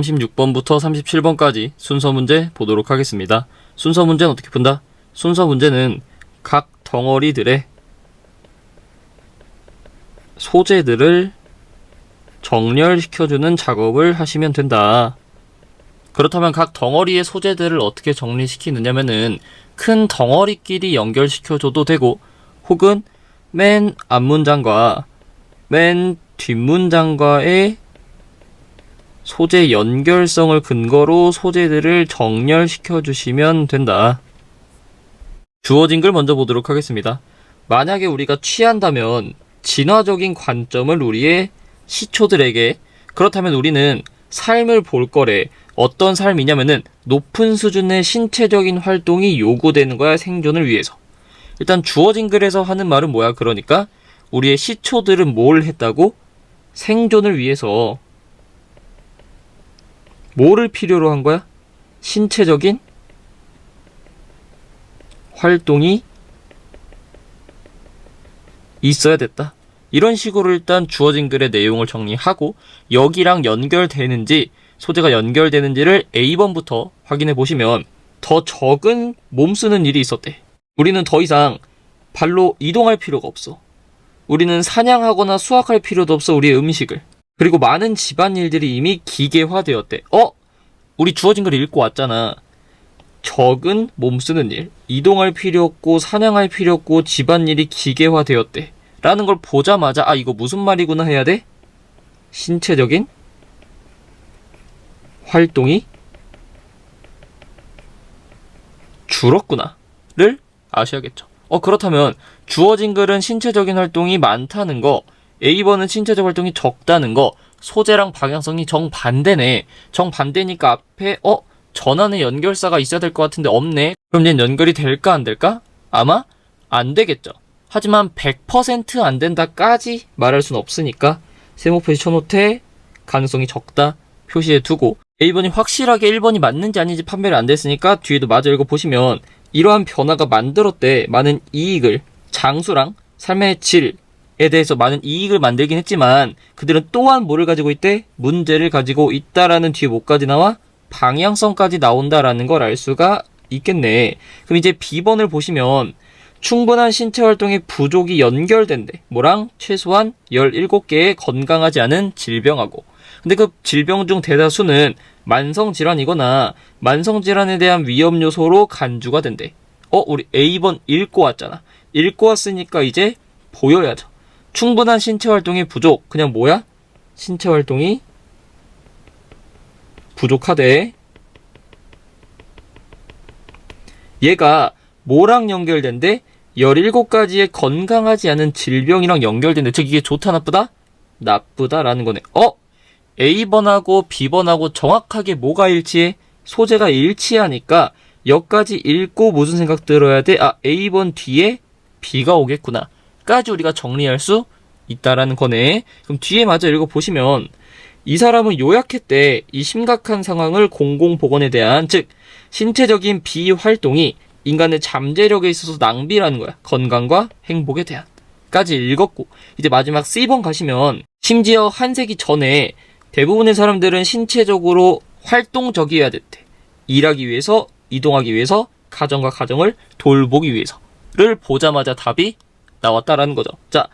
36번부터 37번까지 순서 문제 보도록 하겠습니다. 순서 문제는 어떻게 푼다? 순서 문제는 각 덩어리들의 소재들을 정렬시켜주는 작업을 하시면 된다. 그렇다면 각 덩어리의 소재들을 어떻게 정리시키느냐면은 큰 덩어리끼리 연결시켜줘도 되고, 혹은 맨 앞문장과 맨 뒷문장과의 소재 연결성을 근거로 소재들을 정렬시켜 주시면 된다. 주어진 글 먼저 보도록 하겠습니다. 만약에 우리가 취한다면 진화적인 관점을 우리의 시초들에게, 그렇다면 우리는 삶을 볼 거래. 어떤 삶이냐면은 높은 수준의 신체적인 활동이 요구되는 거야, 생존을 위해서. 일단 주어진 글에서 하는 말은 뭐야? 그러니까 우리의 시초들은 뭘 했다고? 생존을 위해서 뭐를 필요로 한 거야? 신체적인 활동이 있어야 됐다. 이런 식으로 일단 주어진 글의 내용을 정리하고, 여기랑 연결되는지, 소재가 연결되는지를 A번부터 확인해 보시면 더 적은 몸 쓰는 일이 있었대. 우리는 더 이상 발로 이동할 필요가 없어. 우리는 사냥하거나 수확할 필요도 없어, 우리의 음식을. 그리고 많은 집안일들이 이미 기계화되었대. 우리 주어진 걸 읽고 왔잖아. 적은 몸 쓰는 일, 이동할 필요 없고 사냥할 필요 없고 집안일이 기계화되었대 라는 걸 보자마자 이거 무슨 말이구나 해야 돼? 신체적인 활동이 줄었구나를 아셔야겠죠. 그렇다면 주어진 글은 신체적인 활동이 많다는 거, A번은 신체적 활동이 적다는 거, 소재랑 방향성이 정반대네. 정반대니까 앞에 전환의 연결사가 있어야 될 것 같은데 없네. 그럼 얘는 연결이 될까 안 될까? 아마 안 되겠죠. 하지만 100% 안 된다까지 말할 순 없으니까 세모표시 쳐놓되 가능성이 적다 표시해 두고, A번이 확실하게 1번이 맞는지 아닌지 판별이 안 됐으니까 뒤에도 마저 읽어보시면 이러한 변화가 만들었대. 많은 이익을, 장수랑 삶의 질에 대해서 많은 이익을 만들긴 했지만 그들은 또한 뭐를 가지고 있대? 문제를 가지고 있다라는 뒤에 뭐까지 나와? 방향성까지 나온다라는 걸 알 수가 있겠네. 그럼 이제 B번을 보시면 충분한 신체 활동의 부족이 연결된대. 뭐랑? 최소한 17개의 건강하지 않은 질병하고. 근데 그 질병 중 대다수는 만성질환이거나 만성질환에 대한 위험 요소로 간주가 된대. 우리 A번 읽고 왔잖아. 읽고 왔으니까 이제 보여야죠. 충분한 신체 활동의 부족. 그냥 뭐야? 신체 활동이 부족하대. 얘가 뭐랑 연결된대? 17가지의 건강하지 않은 질병이랑 연결된대. 즉 이게 좋다 나쁘다? 나쁘다라는 거네. A번하고 B번하고 정확하게 뭐가 일치해? 소재가 일치하니까 여기까지 읽고 무슨 생각 들어야 돼? A번 뒤에 B가 오겠구나 까지 우리가 정리할 수 있다라는 거네. 그럼 뒤에 마저 읽어보시면 이 사람은 요약했대. 이 심각한 상황을 공공보건에 대한, 즉 신체적인 비활동이 인간의 잠재력에 있어서 낭비라는 거야. 건강과 행복에 대한 까지 읽었고, 이제 마지막 C번 가시면 심지어 한세기 전에 대부분의 사람들은 신체적으로 활동적이어야 됐대. 일하기 위해서, 이동하기 위해서, 가정과 가정을 돌보기 위해서를 보자마자 답이 나왔다라는 거죠. 자,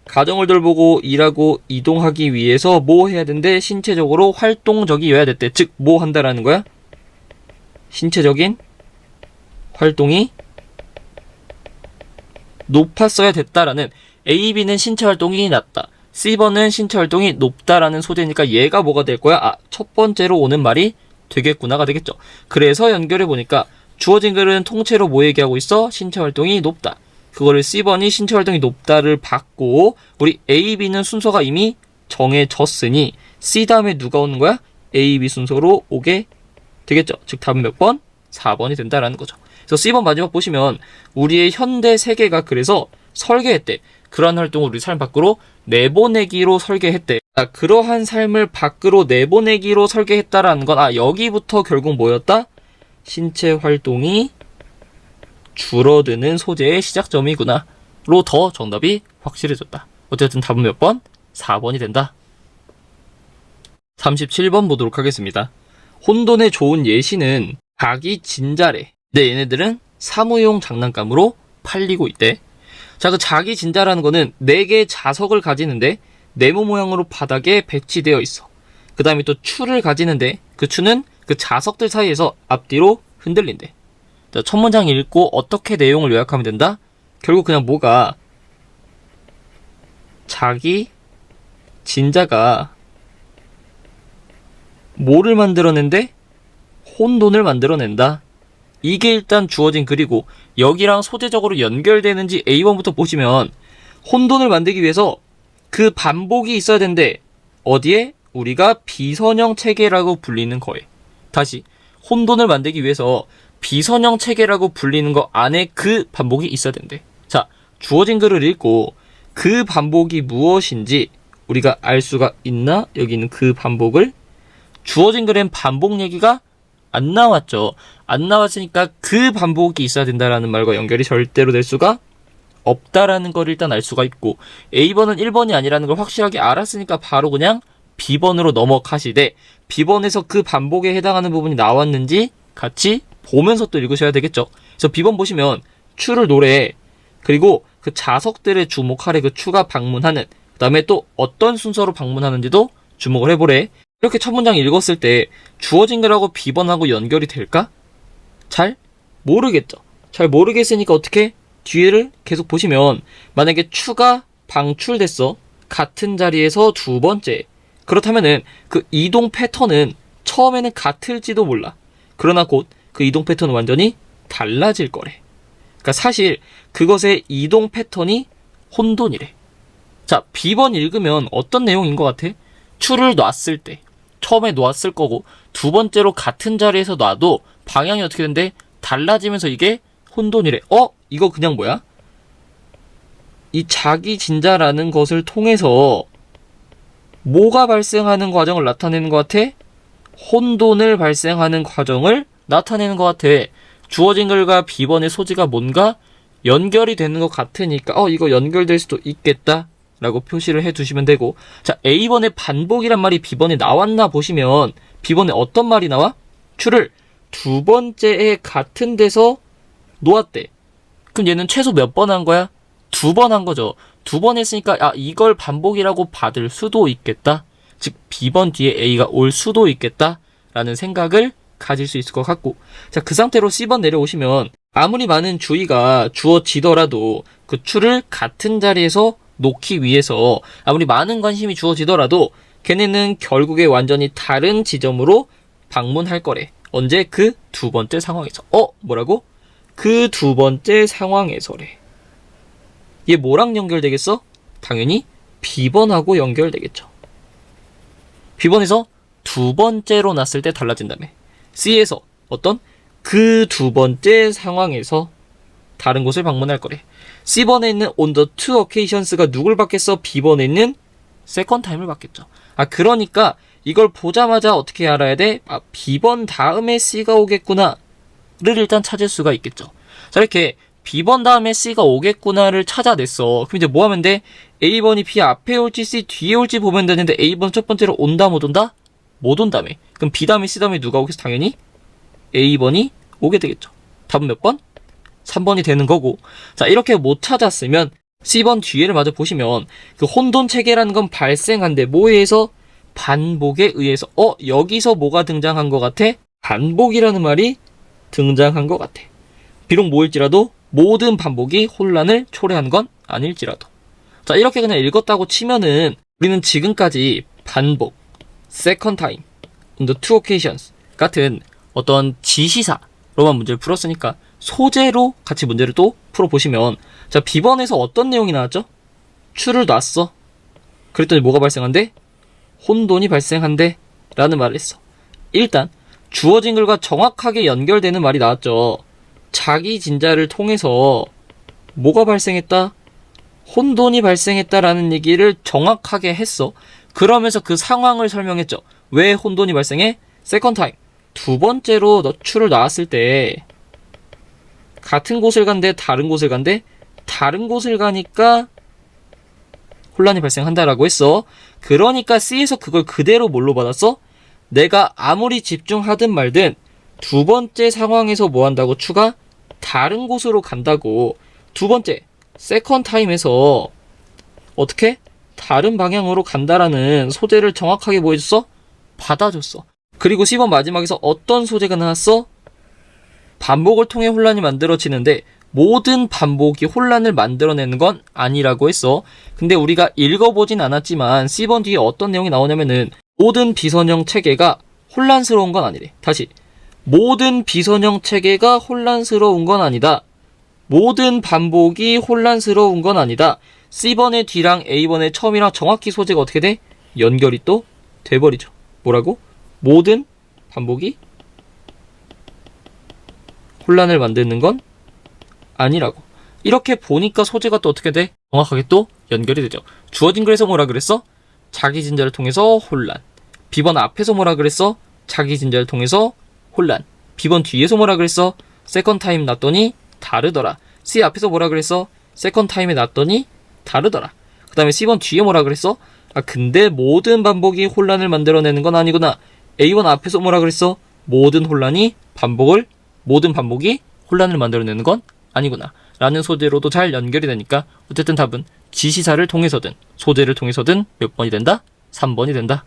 가정을 돌보고 일하고 이동하기 위해서 뭐 해야 된대? 신체적으로 활동적이어야 됐대. 즉 뭐 한다라는 거야? 신체적인 활동이 높았어야 됐다라는, A, B는 신체 활동이 낮다, C번은 신체 활동이 높다라는 소재니까 얘가 뭐가 될 거야? 첫 번째로 오는 말이 되겠구나가 되겠죠. 그래서 연결해보니까 주어진 글은 통째로 뭐 얘기하고 있어? 신체 활동이 높다. 그거를 C번이 신체 활동이 높다를 받고, 우리 A, B는 순서가 이미 정해졌으니 C 다음에 누가 오는 거야? A, B 순서로 오게 되겠죠. 즉 답은 몇 번? 4번이 된다라는 거죠. 그래서 C번 마지막 보시면 우리의 현대 세계가 그래서 설계했대. 그러한 활동을 우리 삶 밖으로 내보내기로 설계했대. 그러한 삶을 밖으로 내보내기로 설계했다라는 건 여기부터 결국 뭐였다? 신체 활동이 줄어드는 소재의 시작점이구나 로 더 정답이 확실해졌다. 어쨌든 답은 몇 번? 4번이 된다. 37번 보도록 하겠습니다. 혼돈의 좋은 예시는 자기 진자래. 근데 얘네들은 사무용 장난감으로 팔리고 있대. 자, 그 자기 진자라는 거는 4개의 자석을 가지는데 네모 모양으로 바닥에 배치되어 있어. 그 다음에 또 추를 가지는데 그 추는 그 자석들 사이에서 앞뒤로 흔들린대. 자, 첫 문장 읽고 어떻게 내용을 요약하면 된다? 결국 그냥 뭐가 자기 진자가 뭐를 만들어낸대? 혼돈을 만들어낸다. 이게 일단 주어진 글이고 여기랑 소재적으로 연결되는지 A번부터 보시면 혼돈을 만들기 위해서 그 반복이 있어야 된대. 어디에? 우리가 비선형 체계라고 불리는 거에. 다시 혼돈을 만들기 위해서 비선형 체계라고 불리는 거 안에 그 반복이 있어야 된대. 자, 주어진 글을 읽고 그 반복이 무엇인지 우리가 알 수가 있나? 여기 있는 그 반복을. 주어진 글엔 반복 얘기가 안 나왔죠. 안 나왔으니까 그 반복이 있어야 된다라는 말과 연결이 절대로 될 수가 없다라는 걸 일단 알 수가 있고, A번은 1번이 아니라는 걸 확실하게 알았으니까 바로 그냥 B번으로 넘어가시되, B번에서 그 반복에 해당하는 부분이 나왔는지 같이 보면서 또 읽으셔야 되겠죠. 그래서 B번 보시면 추를 노래, 그리고 그 자석들의 주목하래. 그 추가 방문하는, 그 다음에 또 어떤 순서로 방문하는지도 주목을 해보래. 이렇게 첫 문장 읽었을 때 주어진 글하고 B번하고 연결이 될까? 잘 모르겠죠. 잘 모르겠으니까 어떻게? 뒤에를 계속 보시면 만약에 추가 방출됐어. 같은 자리에서 두 번째. 그렇다면은 그 이동 패턴은 처음에는 같을지도 몰라. 그러나 곧 그 이동 패턴은 완전히 달라질 거래. 그러니까 사실 그것의 이동 패턴이 혼돈이래. 자, B번 읽으면 어떤 내용인 것 같아? 추를 놨을 때 처음에 놓았을 거고 두 번째로 같은 자리에서 놔도 방향이 어떻게 된대? 달라지면서 이게 혼돈이래. 이거 그냥 뭐야? 이 자기 진자라는 것을 통해서 뭐가 발생하는 과정을 나타내는 것 같아? 혼돈을 발생하는 과정을 나타내는 것 같아. 주어진 글과 B번의 소지가 뭔가 연결이 되는 것 같으니까 이거 연결될 수도 있겠다 라고 표시를 해두시면 되고, 자, A번의 반복이란 말이 B번에 나왔나 보시면 B번에 어떤 말이 나와? 추를 두 번째에 같은 데서 놓았대. 그럼 얘는 최소 몇 번 한 거야? 2번 한 거죠. 2번 했으니까 이걸 반복이라고 받을 수도 있겠다. 즉 B번 뒤에 A가 올 수도 있겠다 라는 생각을 가질 수 있을 것 같고, 자, 그 상태로 C번 내려오시면 아무리 많은 주의가 주어지더라도 그 추를 같은 자리에서 놓기 위해서 아무리 많은 관심이 주어지더라도 걔네는 결국에 완전히 다른 지점으로 방문할 거래. 언제? 그 두 번째 상황에서. 뭐라고? 그 두 번째 상황에서래. 얘 뭐랑 연결되겠어? 당연히 B번하고 연결되겠죠. B번에서 두 번째로 났을 때 달라진다며. C에서 어떤? 그 두 번째 상황에서 다른 곳을 방문할 거래. C번에 있는 on the two occasions가 누굴 받겠어? B번에 있는 second time을 받겠죠. 그러니까 이걸 보자마자 어떻게 알아야 돼? B번 다음에 C가 오겠구나를 일단 찾을 수가 있겠죠. 자, 이렇게 B번 다음에 C가 오겠구나를 찾아냈어. 그럼 이제 뭐 하면 돼? A번이 B 앞에 올지 C 뒤에 올지 보면 되는데 A번 첫 번째로 온다 못 온다? 못 온다며. 그럼 B 다음에 C 다음에 누가 오겠어? 당연히 A번이 오게 되겠죠. 답은 몇 번? 3번이 되는 거고. 자, 이렇게 못 찾았으면 C번 뒤에를 마저 보시면 그 혼돈 체계라는 건 발생한데 뭐에 의해서? 반복에 의해서. 여기서 뭐가 등장한 것 같아? 반복이라는 말이 등장한 것 같아. 비록 뭐일지라도 모든 반복이 혼란을 초래하는 건 아닐지라도. 자, 이렇게 그냥 읽었다고 치면은 우리는 지금까지 반복, second time, the two occasions 같은 어떤 지시사로만 문제를 풀었으니까 소재로 같이 문제를 또 풀어보시면, 자, B번에서 어떤 내용이 나왔죠? 추를 놨어. 그랬더니 뭐가 발생한대? 혼돈이 발생한대 라는 말을 했어. 일단 주어진 글과 정확하게 연결되는 말이 나왔죠. 자기 진자를 통해서 뭐가 발생했다? 혼돈이 발생했다라는 얘기를 정확하게 했어. 그러면서 그 상황을 설명했죠. 왜 혼돈이 발생해? second time. 두 번째로 추를 놨을 때 같은 곳을 간대, 다른 곳을 간대? 다른 곳을 가니까 혼란이 발생한다라고 했어. 그러니까 C에서 그걸 그대로 뭘로 받았어? 내가 아무리 집중하든 말든 두 번째 상황에서 뭐 한다고? 추가 다른 곳으로 간다고. 두 번째 세컨 타임에서 어떻게? 다른 방향으로 간다라는 소재를 정확하게 뭐 해줬어? 받아줬어. 그리고 C번 마지막에서 어떤 소재가 나왔어? 반복을 통해 혼란이 만들어지는데 모든 반복이 혼란을 만들어내는 건 아니라고 했어. 근데 우리가 읽어보진 않았지만 C번 뒤에 어떤 내용이 나오냐면은 모든 비선형 체계가 혼란스러운 건 아니래. 다시 모든 비선형 체계가 혼란스러운 건 아니다. 모든 반복이 혼란스러운 건 아니다. C번의 뒤랑 A번의 처음이랑 정확히 소재가 어떻게 돼? 연결이 또 돼버리죠. 뭐라고? 모든 반복이 혼란을 만드는 건 아니라고. 이렇게 보니까 소재가 또 어떻게 돼? 정확하게 또 연결이 되죠. 주어진 글에서 뭐라 그랬어? 자기 진자를 통해서 혼란. B번 앞에서 뭐라 그랬어? 자기 진자를 통해서 혼란. B번 뒤에서 뭐라 그랬어? 세컨 타임 났더니 다르더라. C 앞에서 뭐라 그랬어? 세컨 타임에 났더니 다르더라. 그 다음에 C번 뒤에 뭐라 그랬어? 근데 모든 반복이 혼란을 만들어내는 건 아니구나. A번 앞에서 뭐라 그랬어? 모든 반복이 혼란을 만들어내는 건 아니구나. 라는 소재로도 잘 연결이 되니까 어쨌든 답은 지시사를 통해서든 소재를 통해서든 몇 번이 된다? 3번이 된다.